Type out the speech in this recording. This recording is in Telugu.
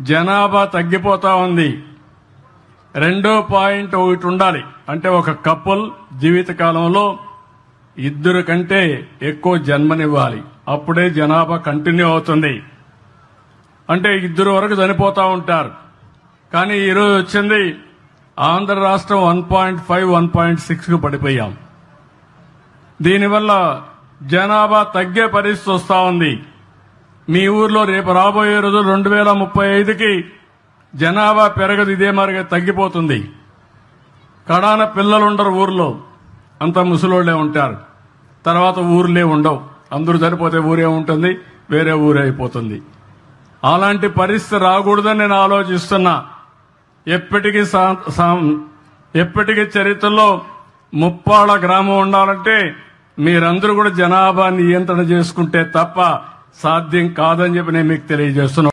జనాభా తగ్గిపోతా ఉంది. 2.1 ఉండాలి. అంటే ఒక కపుల్ జీవితకాలంలో 2 కంటే ఎక్కువ జన్మనివ్వాలి. అప్పుడే జనాభా కంటిన్యూ అవుతుంది. అంటే 2 వరకు చనిపోతా ఉంటారు. కానీ ఈరోజు వచ్చింది ఆంధ్ర రాష్ట్రం 1.5, 1.6కు పడిపోయాం. దీనివల్ల జనాభా తగ్గే పరిస్థితి వస్తా ఉంది. మీ ఊర్లో రేపు రాబోయే రోజు 2035కి జనాభా పెరగదు, ఇదే మరిగా తగ్గిపోతుంది. కడాన పిల్లలు ఉండరు ఊర్లో, అంత ముసలోళ్లే ఉంటారు. తర్వాత ఊర్లే ఉండవు. అందరూ చనిపోతే ఊరే ఉంటుంది, వేరే ఊరే అయిపోతుంది. అలాంటి పరిస్థితి రాకూడదని నేను ఆలోచిస్తున్నా. ఎప్పటికీ చరిత్రలో ముప్పాళ్ళ గ్రామం ఉండాలంటే మీరందరూ కూడా జనాభా నియంత్రణ చేసుకుంటే తప్ప సాధ్యం కాదని చెప్పి నేను మీకు తెలియజేస్తున్నా.